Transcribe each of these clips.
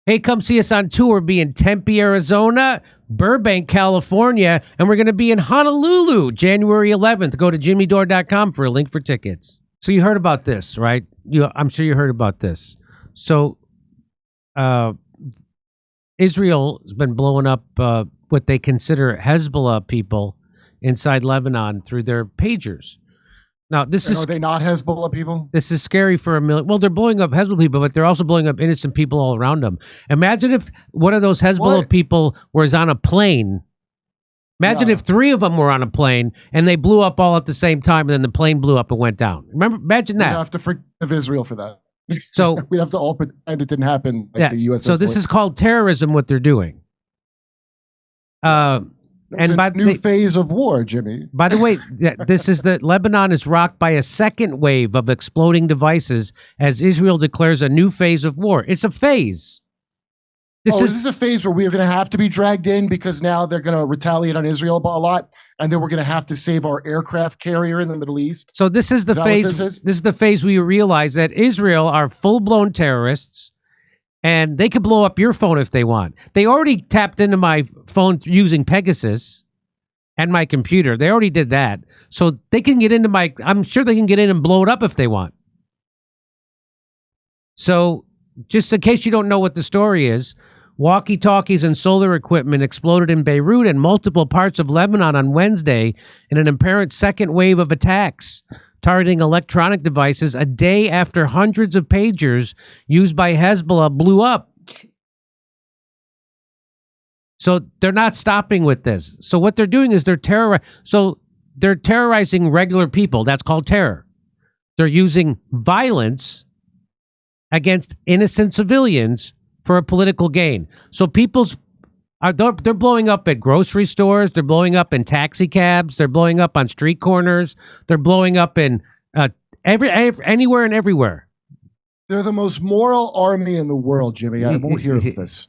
Hey, come see us on tour. We'll be in Tempe, Arizona, Burbank, California, and we're going to be in Honolulu, January 11th. Go to jimmydore.com for a link for tickets. So you heard about this, right? I'm sure you heard about this. So Israel has been blowing up what they consider Hezbollah people inside Lebanon through their pagers. Now, are they not Hezbollah people? This is scary for a million. Well, they're blowing up Hezbollah people, but they're also blowing up innocent people all around them. Imagine if one of those Hezbollah people was on a plane. Imagine if 3 of them were on a plane and they blew up all at the same time, and then the plane blew up and went down. Imagine that. We'd have to forgive Israel for that. So we'd have to all pretend it didn't happen. Like the U.S. So this is called terrorism. What they're doing. And by new phase of war, Jimmy. By the way, Lebanon is rocked by a second wave of exploding devices as Israel declares a new phase of war. It's a phase. Is this a phase where we're going to have to be dragged in because now they're going to retaliate on Israel a lot, and then we're going to have to save our aircraft carrier in the Middle East? So this is the phase. This is the phase we realize that Israel are full-blown terrorists. And they could blow up your phone if they want. They already tapped into my phone using Pegasus and my computer. They already did that. So they can get into I'm sure they can get in and blow it up if they want. So just in case you don't know what the story is, walkie-talkies and solar equipment exploded in Beirut and multiple parts of Lebanon on Wednesday in an apparent second wave of attacks, targeting electronic devices a day after hundreds of pagers used by Hezbollah blew up. So they're not stopping with this. So what they're doing is they're terrorizing regular people. That's called terror. They're using violence against innocent civilians for a political gain. So they're blowing up at grocery stores. They're blowing up in taxi cabs. They're blowing up on street corners. They're blowing up in anywhere and everywhere. They're the most moral army in the world, Jimmy. I won't hear of this.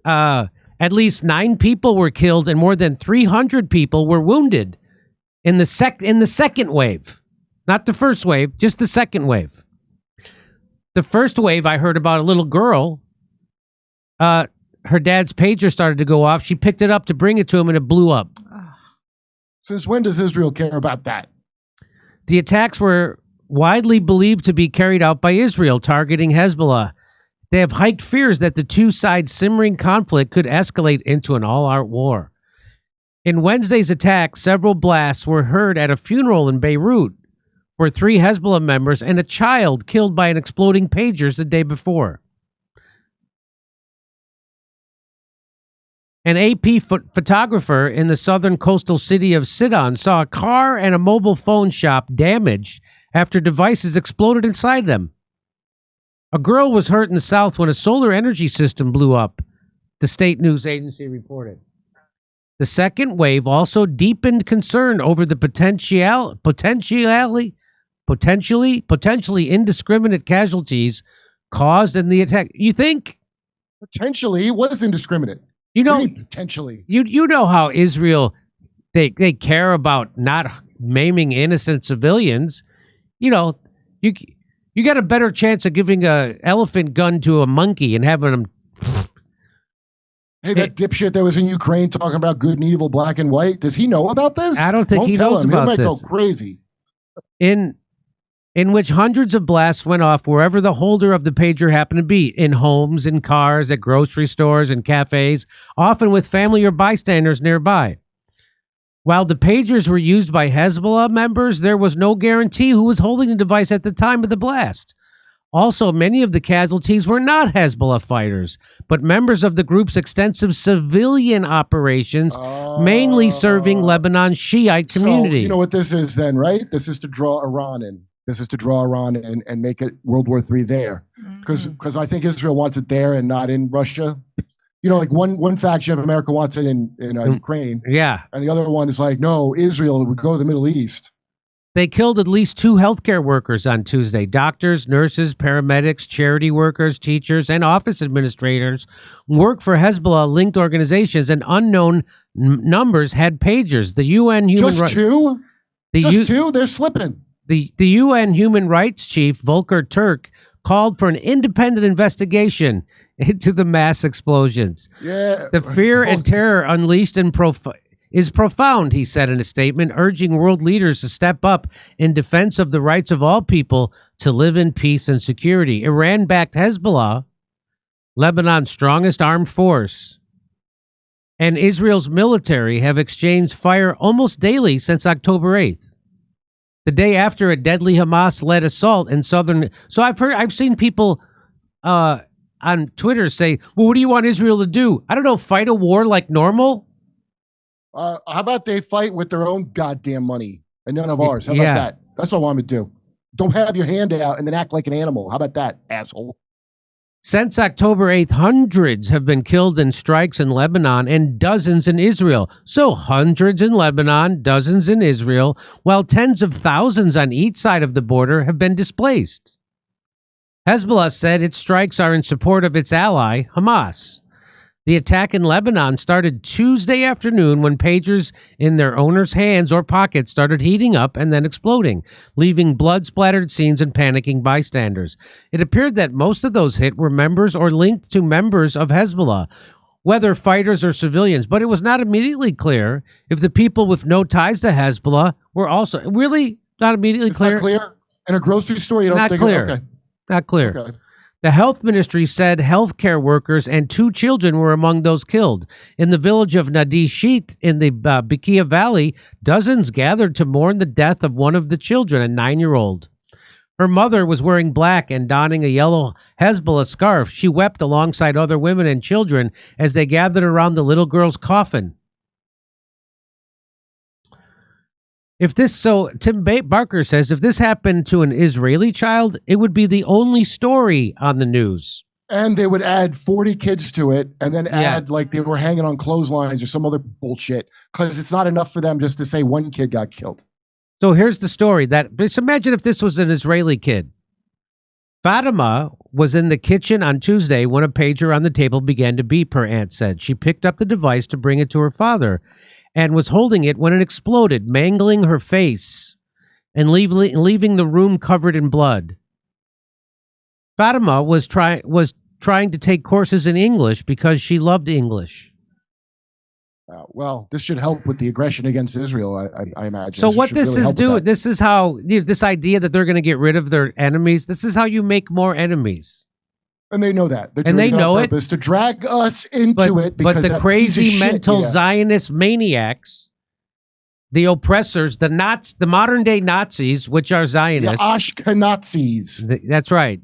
At least 9 people were killed and more than 300 people were wounded in the second wave. Not the first wave, just the second wave. The first wave, I heard about a little girl. Her dad's pager started to go off. She picked it up to bring it to him, and it blew up. Since when does Israel care about that? The attacks were widely believed to be carried out by Israel, targeting Hezbollah. They have hiked fears that the two sides' simmering conflict could escalate into an all-out war. In Wednesday's attack, several blasts were heard at a funeral in Beirut, where 3 Hezbollah members and a child killed by an exploding pagers the day before. An AP photographer in the southern coastal city of Sidon saw a car and a mobile phone shop damaged after devices exploded inside them. A girl was hurt in the south when a solar energy system blew up, the state news agency reported. The second wave also deepened concern over the potentially indiscriminate casualties caused in the attack. You think? Potentially? What is indiscriminate? You know, potentially. You know how Israel they care about not maiming innocent civilians. You know, you got a better chance of giving a elephant gun to a monkey and having them. Hey, that dipshit that was in Ukraine talking about good and evil, black and white. Does he know about this? I don't think he knows about this. He might go crazy. In which hundreds of blasts went off wherever the holder of the pager happened to be, in homes, in cars, at grocery stores, and cafes, often with family or bystanders nearby. While the pagers were used by Hezbollah members, there was no guarantee who was holding the device at the time of the blast. Also, many of the casualties were not Hezbollah fighters, but members of the group's extensive civilian operations, mainly serving Lebanon's Shiite community. So, you know what this is then, right? This is to draw Iran in. This is to draw Iran and make it World War III there. Because I think Israel wants it there and not in Russia. You know, like one faction of America wants it in Ukraine. Yeah. And the other one is like, no, Israel would go to the Middle East. They killed at least 2 healthcare workers on Tuesday. Doctors, nurses, paramedics, charity workers, teachers, and office administrators work for Hezbollah-linked organizations, and unknown numbers had pagers. The UN human rights... Just 2? Just 2? They're slipping. The UN human rights chief, Volker Turk, called for an independent investigation into the mass explosions. Yeah. The fear and terror unleashed is profound, he said in a statement, urging world leaders to step up in defense of the rights of all people to live in peace and security. Iran-backed Hezbollah, Lebanon's strongest armed force, and Israel's military have exchanged fire almost daily since October 8th. The day after a deadly Hamas-led assault in southern... So I've seen people on Twitter say, well, what do you want Israel to do? I don't know, fight a war like normal? How about they fight with their own goddamn money and none of ours? How about that? That's what I want them to do. Don't have your hand out and then act like an animal. How about that, asshole? Since October 8th, hundreds have been killed in strikes in Lebanon and dozens in Israel. So hundreds in Lebanon, dozens in Israel, while tens of thousands on each side of the border have been displaced. Hezbollah said its strikes are in support of its ally, Hamas. The attack in Lebanon started Tuesday afternoon when pagers in their owners' hands or pockets started heating up and then exploding, leaving blood-splattered scenes and panicking bystanders. It appeared that most of those hit were members or linked to members of Hezbollah, whether fighters or civilians, but it was not immediately clear if the people with no ties to Hezbollah were also... Really? Not immediately clear? Not clear? In a grocery store, you don't not think... Clear. Okay. Not clear. Okay. The health ministry said healthcare workers and 2 children were among those killed. In the village of Nadishit in the Bekia Valley, dozens gathered to mourn the death of one of the children, a 9-year-old. Her mother was wearing black and donning a yellow Hezbollah scarf. She wept alongside other women and children as they gathered around the little girl's coffin. Tim Barker says, if this happened to an Israeli child, it would be the only story on the news. And they would add 40 kids to it and then add like they were hanging on clotheslines or some other bullshit because it's not enough for them just to say one kid got killed. So here's the story. Just imagine if this was an Israeli kid. Fatima was in the kitchen on Tuesday when a pager on the table began to beep, her aunt said. She picked up the device to bring it to her father and was holding it when it exploded, mangling her face and leaving the room covered in blood. Fatima was trying to take courses in English because she loved English. Well, this should help with the aggression against Israel, I imagine. So what this is doing, this is how, this idea that they're going to get rid of their enemies, this is how you make more enemies. And they know that. And they know it. To drag us into it. But the crazy mental Zionist maniacs, the oppressors, the modern day Nazis, which are Zionists. The Ashkenazis. That's right.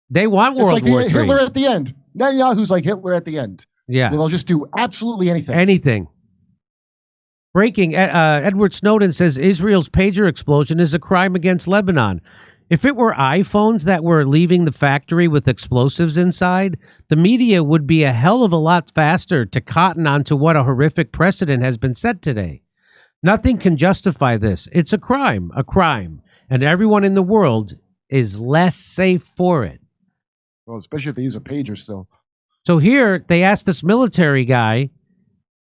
They want World War III. Hitler at the end. Netanyahu's like Hitler at the end. Yeah. Well, they'll just do absolutely anything. Anything. Breaking. Edward Snowden says Israel's pager explosion is a crime against Lebanon. If it were iPhones that were leaving the factory with explosives inside, the media would be a hell of a lot faster to cotton onto what a horrific precedent has been set today. Nothing can justify this. It's a crime, and everyone in the world is less safe for it. Well, especially if they use a pager still. So here, they asked this military guy,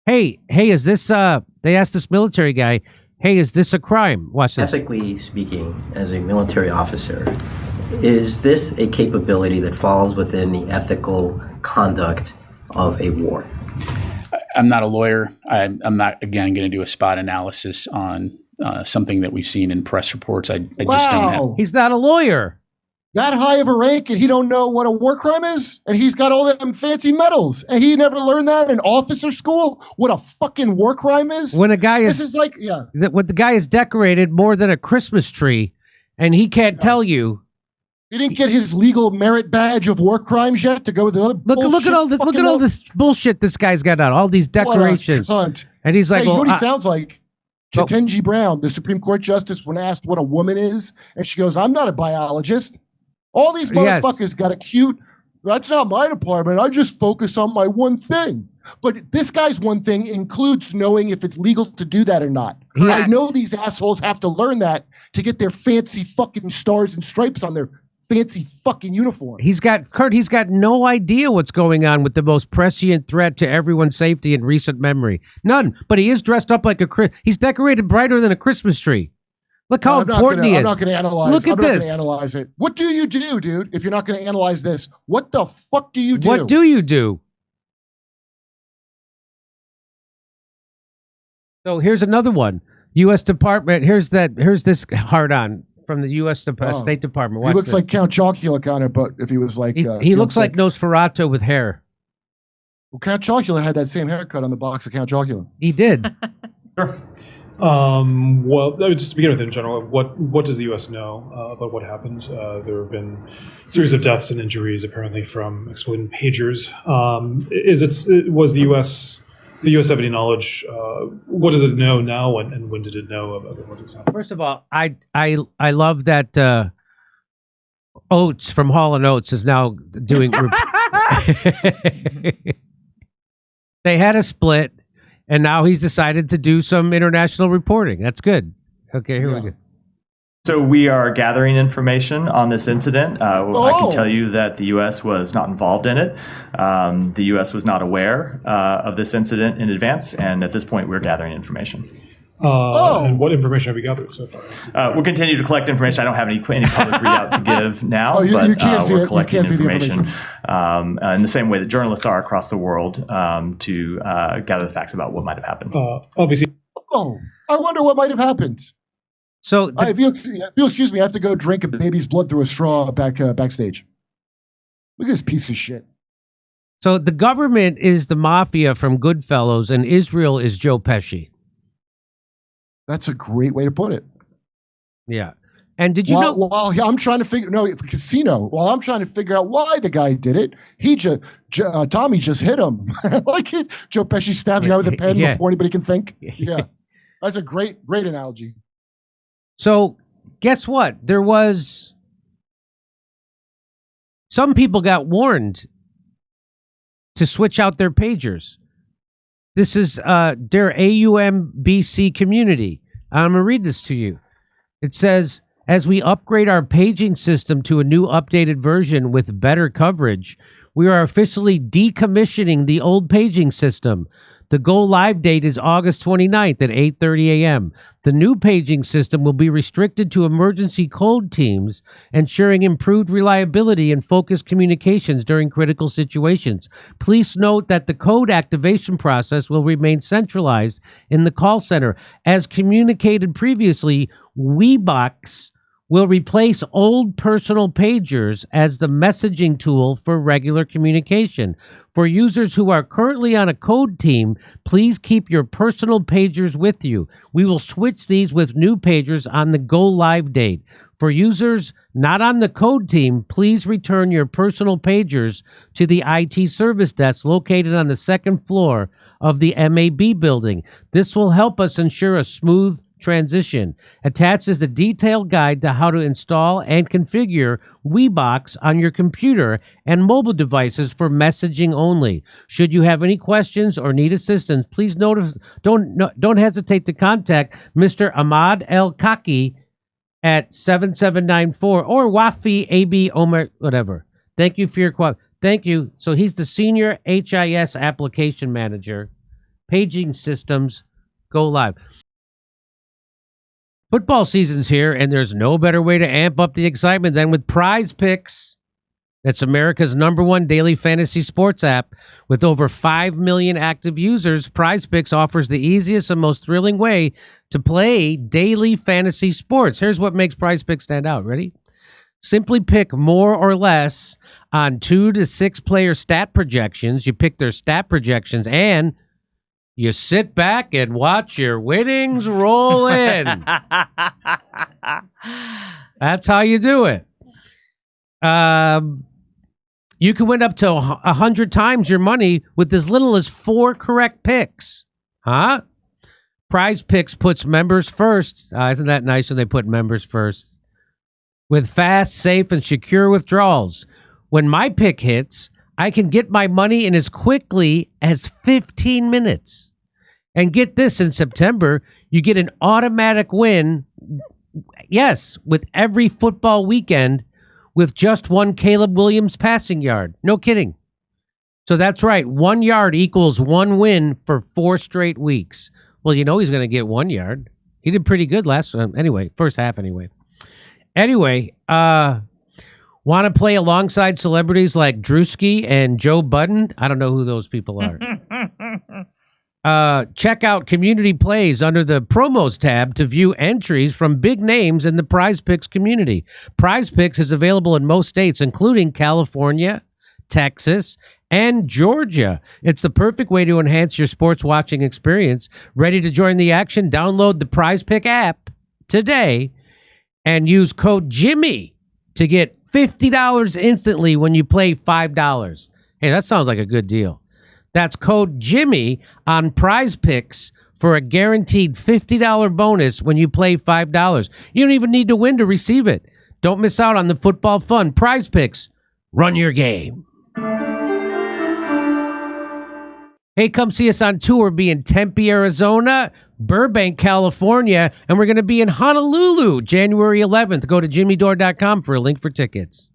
hey, is this, they asked this military guy, hey, is this a crime? Watch this. Ethically speaking, as a military officer, is this a capability that falls within the ethical conduct of a war? I'm not a lawyer. I'm not, again, going to do a spot analysis on something that we've seen in press reports. I just don't have. He's not a lawyer. That high of a rank, and he don't know what a war crime is? And he's got all them fancy medals, and he never learned that in officer school? What a fucking war crime is? When a guy is... This is like, when the guy is decorated more than a Christmas tree, and he can't tell you... He didn't get his legal merit badge of war crimes yet to go with another bullshit. Look at all this bullshit this guy's got on, all these decorations. What a cunt. And he's like... Hey, you know what he sounds like? Ketanji Brown, the Supreme Court Justice, when asked what a woman is, and she goes, I'm not a biologist. All these motherfuckers got a cute, that's not my department. I just focus on my one thing. But this guy's one thing includes knowing if it's legal to do that or not. Yeah. I know these assholes have to learn that to get their fancy fucking stars and stripes on their fancy fucking uniform. He's got no idea what's going on with the most prescient threat to everyone's safety in recent memory. None. But he is dressed up like he's decorated brighter than a Christmas tree. Look how important he is. I'm not going to analyze. Look at I'm not going this. to analyze it. What do you do, dude? If you're not going to analyze this, what the fuck do you do? What do you do? So here's another one. U.S. Department. Here's this hard on from the U.S. State Department. He looks like Count Chocula kind of, but if he was like he looks like Nosferatu with hair. Well, Count Chocula had that same haircut on the box of Count Chocula. He did. Sure. Well, just to begin with, in general, what does the U.S. know about what happened? There have been a series of deaths and injuries, apparently from exploiting pagers. Was the U.S. have any knowledge? What does it know now, and when did it know about what has happened? First of all, I love that Oates from Hall and Oates is now doing. They had a split. And now he's decided to do some international reporting. That's good. Okay, here we go. So we are gathering information on this incident. I can tell you that the U.S. was not involved in it. The U.S. was not aware of this incident in advance. And at this point, we're gathering information. And what information have you gathered so far? We'll continue to collect information. I don't have any public readout to give now, you but can't we're collecting information in the same way that journalists are across the world to gather the facts about what might have happened. Obviously. Oh, I wonder what might have happened. So, if you'll excuse me, I have to go drink a baby's blood through a straw backstage. Look at this piece of shit. So the government is the mafia from Goodfellas, and Israel is Joe Pesci. That's a great way to put it. Yeah. And did you know? While I'm trying to figure casino. While I'm trying to figure out why the guy did it, Tommy just hit him. Like it. Joe Pesci stabs the guy with a pen before anybody can think. Yeah, that's a great analogy. So guess what? There was some people got warned to switch out their pagers. This is their AUMBC community. I'm going to read this to you. It says, as we upgrade our paging system to a new updated version with better coverage, we are officially decommissioning the old paging system. The go live date is August 29th at 8:30 a.m. The new paging system will be restricted to emergency code teams, ensuring improved reliability and focused communications during critical situations. Please note that the code activation process will remain centralized in the call center. As communicated previously, WeBox will replace old personal pagers as the messaging tool for regular communication. For users who are currently on a code team, please keep your personal pagers with you. We will switch these with new pagers on the go live date. For users not on the code team, please return your personal pagers to the IT service desk located on the second floor of the MAB building. This will help us ensure a smooth transition. Attached is a detailed guide to how to install and configure WeBox on your computer and mobile devices for messaging only. Should you have any questions or need assistance, please don't hesitate to contact Mr. Ahmad El Kaki at 7794 or Wafi AB Omer, whatever. Thank you for your call. Thank you. So he's the senior HIS application manager. Paging systems go live. Football season's here, and there's no better way to amp up the excitement than with Prize Picks. That's America's #1 daily fantasy sports app. With over 5 million active users, Prize Picks offers the easiest and most thrilling way to play daily fantasy sports. Here's what makes Prize Picks stand out. Ready? Simply pick more or less on 2 to 6 player stat projections. You pick their stat projections, and you sit back and watch your winnings roll in. That's how you do it. You can win up to 100 times your money with as little as 4 correct picks. Huh? Prize Picks puts members first. Isn't that nice when they put members first? With fast, safe, and secure withdrawals. When my pick hits, I can get my money in as quickly as 15 minutes. And get this, in September, you get an automatic win, yes, with every football weekend with just 1 Caleb Williams passing yard. No kidding. So that's right, 1 yard equals 1 win for 4 straight weeks. Well, you know he's going to get 1 yard. He did pretty good last time. Anyway, first half anyway. Anyway, want to play alongside celebrities like Drewski and Joe Budden? I don't know who those people are. Check out Community Plays under the Promos tab to view entries from big names in the Prize Picks community. Prize Picks is available in most states, including California, Texas, and Georgia. It's the perfect way to enhance your sports watching experience. Ready to join the action? Download the Prize Pick app today and use code Jimmy to get $50 instantly when you play $5. Hey, that sounds like a good deal. That's code Jimmy on Prize Picks for a guaranteed $50 bonus when you play $5. You don't even need to win to receive it. Don't miss out on the football fun. Prize Picks, run your game. Hey, come see us on tour. Be in Tempe, Arizona, Burbank, California, and we're going to be in Honolulu January 11th. Go to jimmydore.com for a link for tickets.